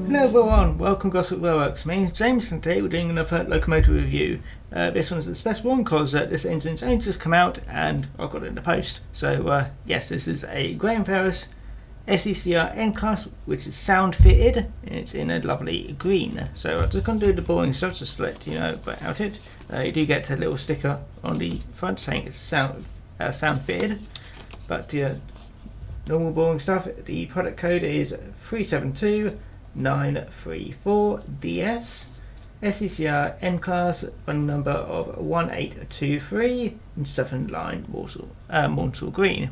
Hello everyone, welcome to Gosport Railworks. My name is James and today we're doing another locomotive review. This one's a special one because this engine's only just come out and I've got it in the post. So yes, this is a Farish SECR N-Class which is sound fitted and it's in a lovely green. So I'm just going to do the boring stuff just to let you know about it. You do get a little sticker on the front saying it's sound fitted, but normal boring stuff. The product code is 372934DS, SECR N-Class, running number of 1823 in Southern Line Morsel Green.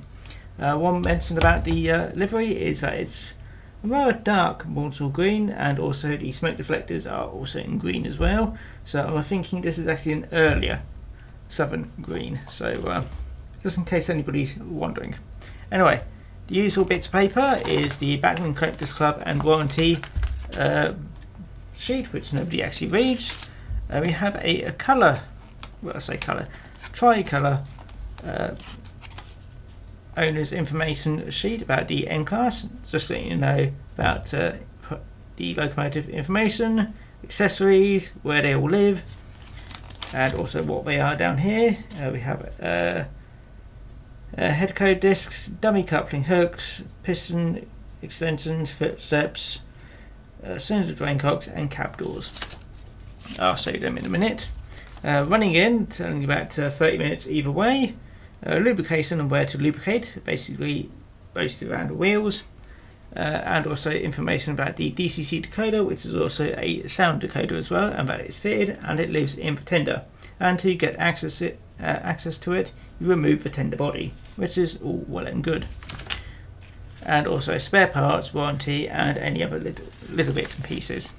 One mention about the livery is that it's a rather dark Morsel Green, and also the smoke deflectors are also in green as well. So I'm thinking this is actually an earlier Southern Green, so just in case anybody's wondering. Anyway, the usual bits of paper is the Backlink Collectors Club and warranty sheet, which nobody actually reads. We have a colour, well I say colour, tricolour owner's information sheet about the N-Class, just so you know about the locomotive information, accessories, where they all live, and also what they are down here. We have head code discs, dummy coupling hooks, piston extensions, footsteps, cylinder drain cocks and cab doors. I'll show you them in a minute. Running in, telling you about 30 minutes either way. Lubrication and where to lubricate, basically around the wheels. And also information about the DCC decoder, which is also a sound decoder as well, and that it's fitted and it lives in the tender. And to get access to it, you remove the tender body, which is all well and good. And also spare parts, warranty, and any other little bits and pieces.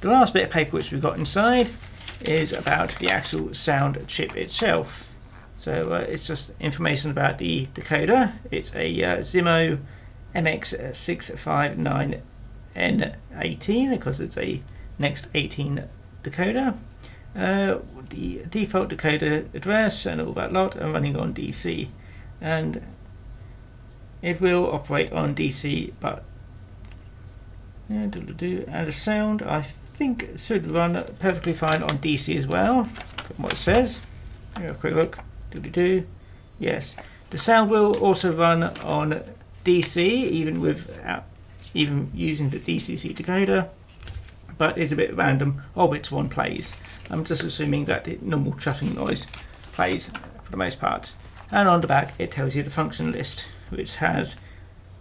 The last bit of paper which we've got inside is about the actual sound chip itself. So it's just information about the decoder. It's a Zimo MX659N18 because it's a Next 18 decoder. The default decoder address and all that lot, and running on DC, and it will operate on DC, but and the sound I think should run perfectly fine on DC as well from what it says. Have a quick look. Yes, the sound will also run on DC even using the DCC decoder, but it's a bit random of which one plays. I'm just assuming that the normal traffic noise plays for the most part. And on the back it tells you the function list, which has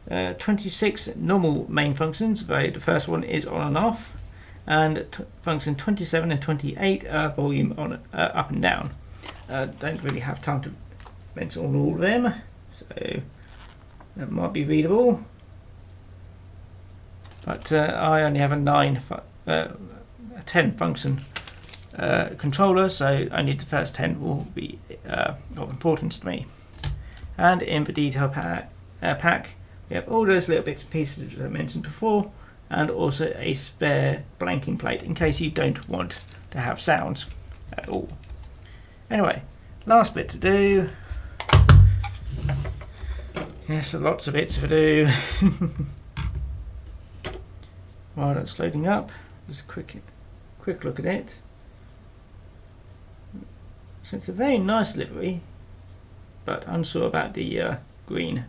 26 normal main functions. The first one is on and off, and function 27 and 28 are volume on up and down. Don't really have time to mention all of them, so that might be readable. But I only have a 10 function controller, so only the first 10 will be of importance to me. And in the detail pack we have all those little bits and pieces that I mentioned before, and also a spare blanking plate in case you don't want to have sounds at all. Anyway, last bit to do. Yes, lots of bits to do. While that's loading up, just a quick look at it. So it's a very nice livery, but unsure about the green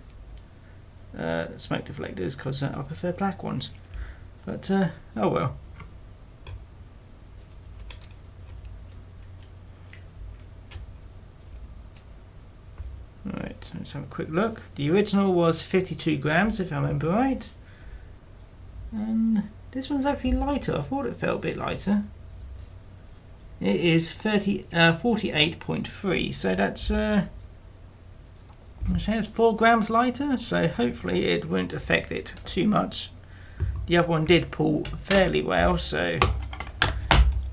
smoke deflectors because I prefer black ones. But oh well. Right, let's have a quick look. The original was 52 grams if I remember right, and this one's actually lighter. I thought it felt a bit lighter. It is 48.3, so that's I say it's 4 grams lighter, so hopefully it won't affect it too much. The other one did pull fairly well, so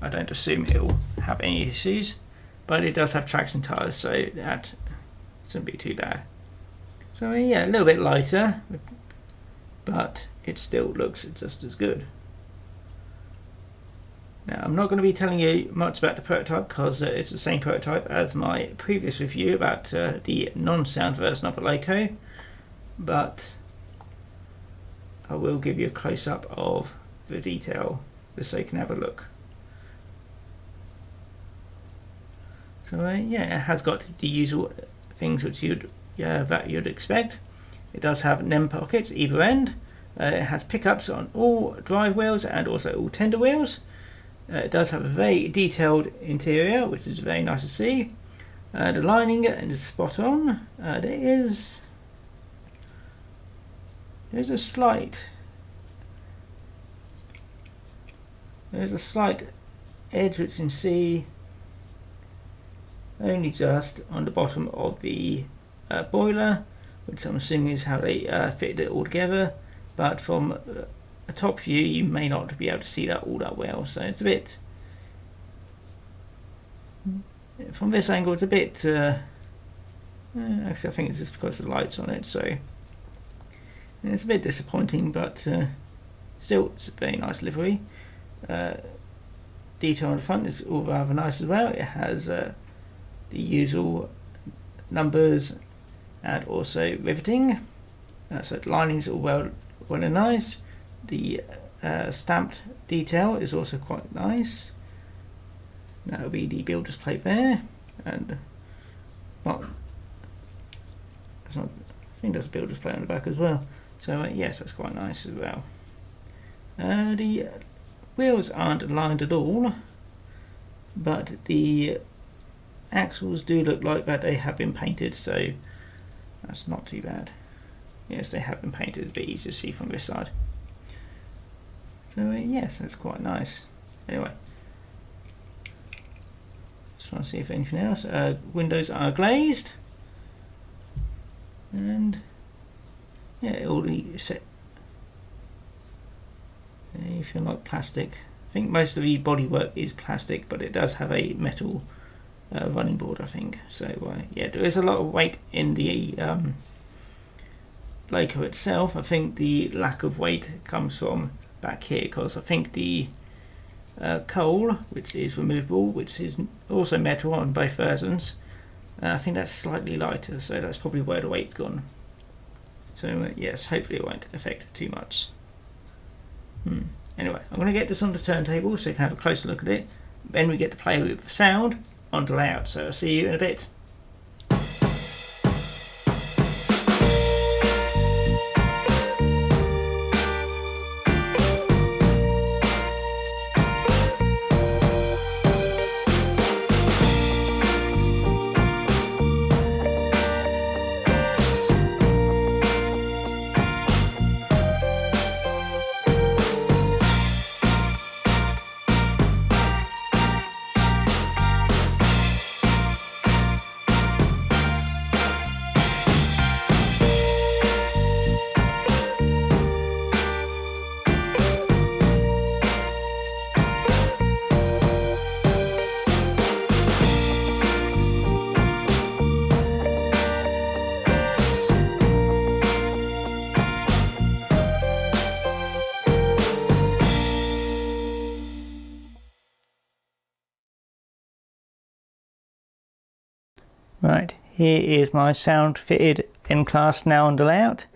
I don't assume it will have any issues, but it does have traction tyres, so that shouldn't be too bad. So yeah, a little bit lighter, but it still looks just as good. Now I'm not going to be telling you much about the prototype because it's the same prototype as my previous review about the non-sound version of the loco, but I will give you a close-up of the detail, just so you can have a look. So yeah, it has got the usual things which that you'd expect. It does have NEM pockets either end. It has pickups on all drive wheels and also all tender wheels. It does have a very detailed interior, which is very nice to see. The lining is spot on. There's a slight edge which you can see only just on the bottom of the boiler, which I'm assuming is how they fitted it all together, but from a top view you may not be able to see that all that well, so it's a bit, from this angle it's a bit, actually I think it's just because of the lights on it, so it's a bit disappointing, but still it's a very nice livery. Detail on the front is all rather nice as well. It has the usual numbers and also riveting, so the linings are well and nice. The stamped detail is also quite nice. That will be the builder's plate there, and well, it's not, I think there's a builder's plate on the back as well. So yes, that's quite nice as well. The wheels aren't lined at all, but the axles do look like that they have been painted, so that's not too bad. Yes, they have been painted. It's a bit easier to see from this side. So yes, that's quite nice. Anyway, just trying to see if anything else. Windows are glazed, and yeah, all the set. If you like plastic, I think most of the bodywork is plastic, but it does have a metal running board, I think. So yeah, there is a lot of weight in the Loco itself. I think the lack of weight comes from back here, because I think the coal, which is removable, which is also metal on both versions, I think that's slightly lighter, so that's probably where the weight's gone. So yes, hopefully it won't affect too much. Anyway, I'm going to get this on the turntable so you can have a closer look at it. Then we get to play with the sound on the layout, so I'll see you in a bit. Right, here is my sound fitted N-Class now on the layout,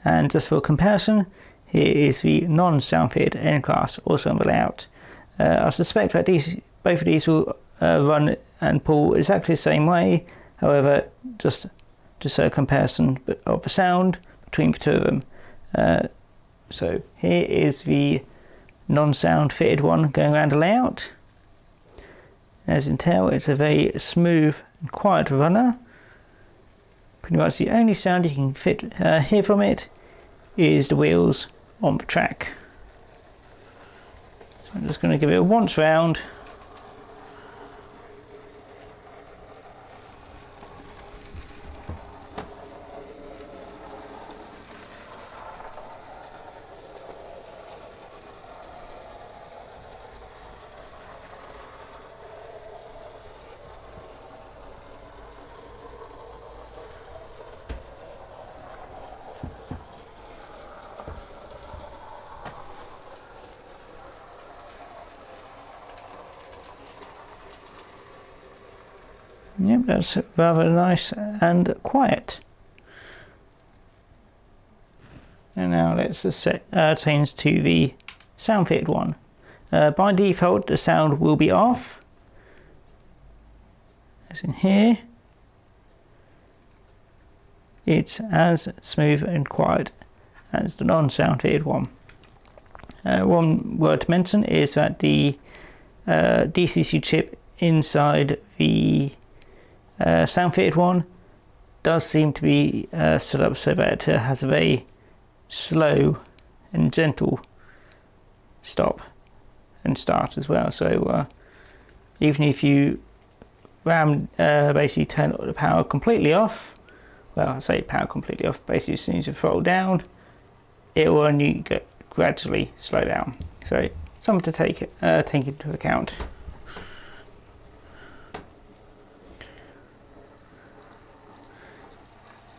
and just for comparison, here is the non-sound fitted N-Class also on the layout. I suspect that both of these will run and pull exactly the same way, however, just a comparison of the sound between the two of them. So here is the non-sound fitted one going around the layout. As you can tell, it's a very smooth and quiet runner. Pretty much the only sound you can hear from it is the wheels on the track. So I'm just going to give it a once round. Yep, that's rather nice and quiet. And now let's change to the sound fitted one. By default, the sound will be off, as in here. It's as smooth and quiet as the non-sound fitted one. One word to mention is that the DCC chip inside the sound fitted one does seem to be set up so that it has a very slow and gentle stop and start as well. So even if you basically turn the power completely off, well, I say power completely off, basically as soon as you throttle down, it will only gradually slow down. So something to take into account.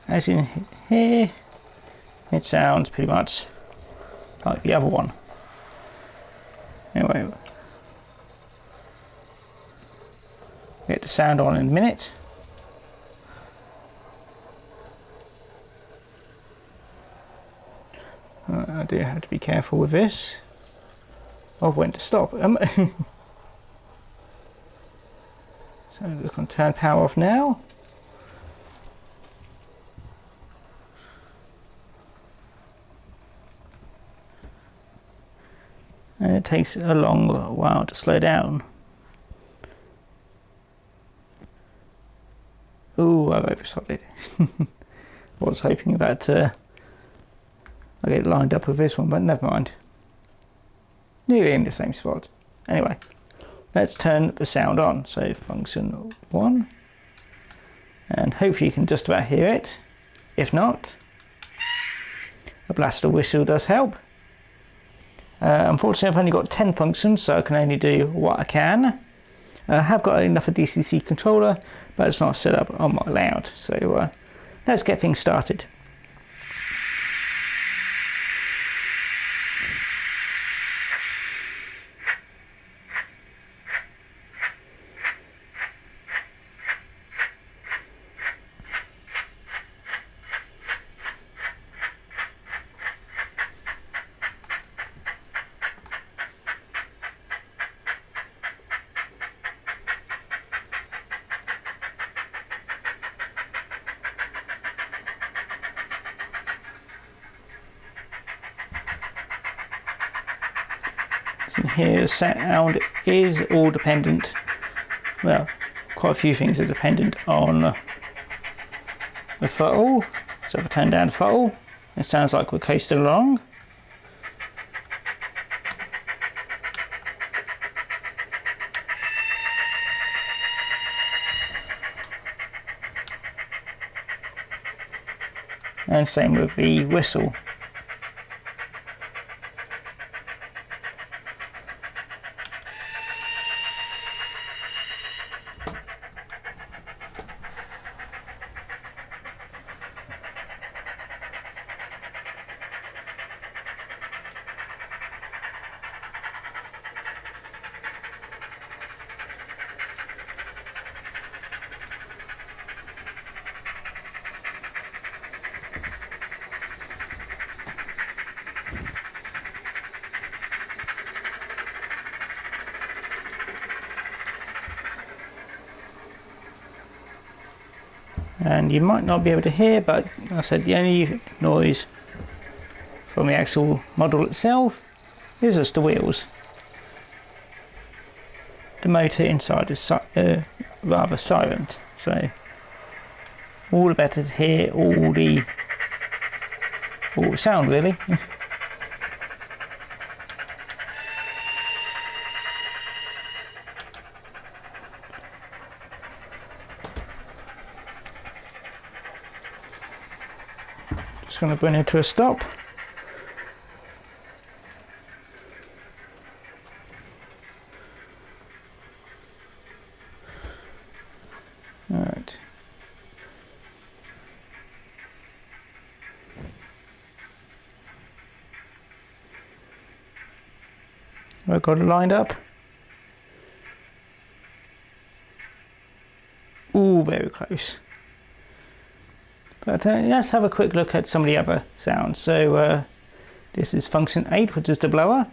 As in here, it sounds pretty much like the other one. Anyway, get the sound on in a minute. I do have to be careful with this of when to stop. So I'm just going to turn power off now. And it takes a long while to slow down. Ooh, I've overshot it. I was hoping that I get it lined up with this one, but never mind. Nearly in the same spot. Anyway, let's turn the sound on. So function 1. And hopefully you can just about hear it. If not, a blaster whistle does help. Unfortunately, I've only got 10 functions, so I can only do what I can. I have got enough of a DCC controller, but it's not set up on my layout. So let's get things started. Here, sound is all dependent, well, quite a few things are dependent on the throttle. So if I turn down the throttle, it sounds like we're coasting along. And same with the whistle. And you might not be able to hear, but like I said, the only noise from the actual model itself is just the wheels. The motor inside is rather silent, so all the better to hear all the sound really. Just going to bring it to a stop. Alright. I've got it lined up. Ooh, very close. But let's have a quick look at some of the other sounds. So this is function 8, which is the blower.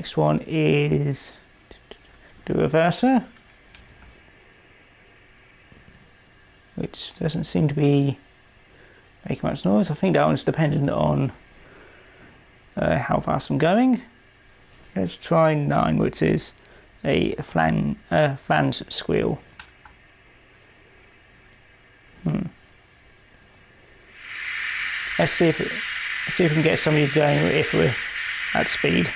next one is the reverser, which doesn't seem to be making much noise. I think that one's dependent on how fast I'm going. Let's try 9, which is a flange squeal. Let's see if we can get some of these going if we're at speed.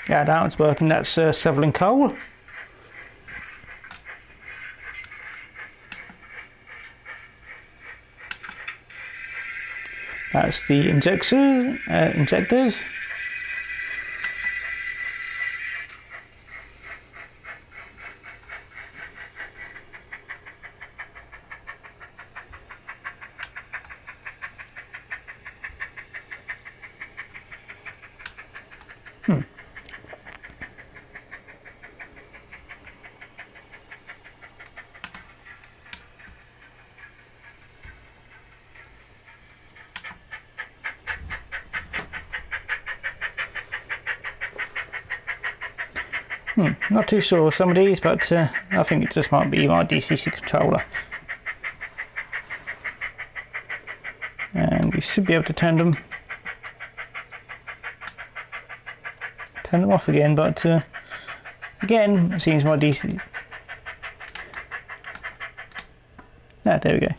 Yeah, that one's working. That's shoveling coal. That's the injectors. Not too sure of some of these, but I think it just might be my DCC controller. And we should be able to turn them off again, but again, it seems my DC. Ah, there we go.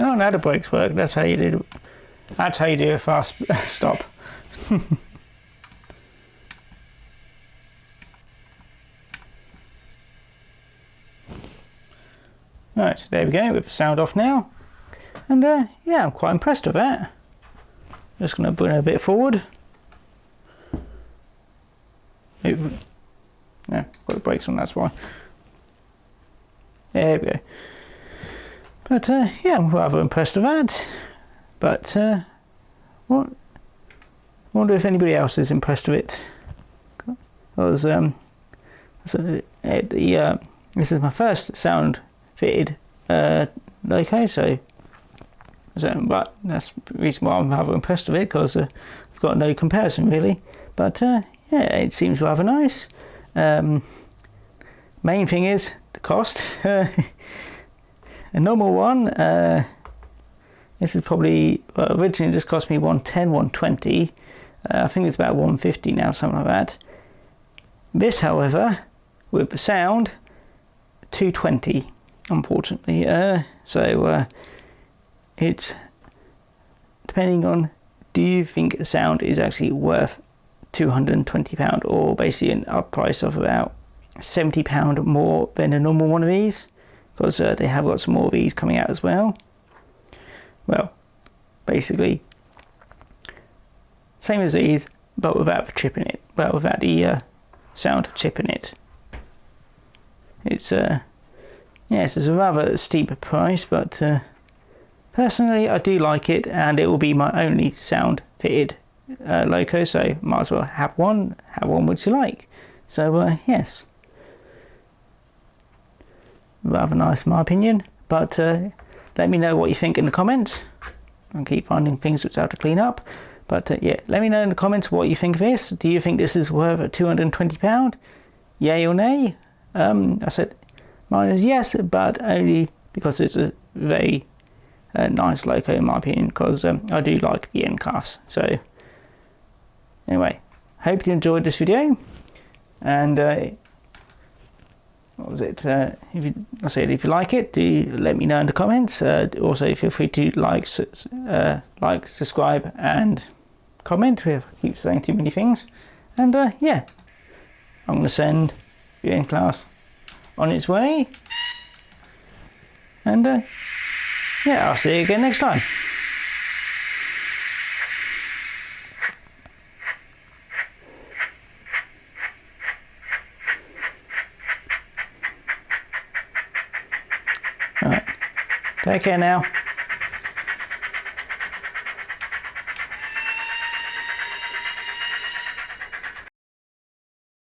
Oh, now the brakes work. That's how you do. That's how you do a fast stop. Right, there we go. With the sound off now, and yeah, I'm quite impressed with that. Just going to bring it a bit forward. Yeah, got the brakes on. That's why. There we go. But yeah, I'm rather impressed with that. But what? I wonder if anybody else is impressed with it. Because this is my first sound fitted loco, so but that's the reason why I'm rather impressed with it, because I've got no comparison really. But yeah, it seems rather nice. Main thing is the cost. A normal one, this is probably, well, originally this cost me 110, 120. I think it's about 150 now, something like that. This, however, with the sound, 220, unfortunately. So it's depending on, do you think the sound is actually worth £220, or basically an up price of about £70 more than a normal one of these? Because they have got some more of these coming out as well. Well, basically, same as these, but without the chip in it. Well, without the sound chip in it. It's yes, it's a rather steep price, but personally, I do like it, and it will be my only sound fitted loco. So might as well have one. Have one which you like. So yes. Rather nice in my opinion, but let me know what you think in the comments. I'll keep finding things which I have to clean up, but yeah, let me know in the comments what you think of this. Do you think this is worth £220? Yay or nay? I said mine is yes, but only because it's a very nice loco in my opinion, because I do like the NCAS. So anyway, hope you enjoyed this video, and what was it? If you, I said, if you like it, do let me know in the comments. Also, feel free to like, subscribe, and comment. I keep saying too many things. And yeah, I'm going to send viewing class on its way. And yeah, I'll see you again next time. All right. Take care now.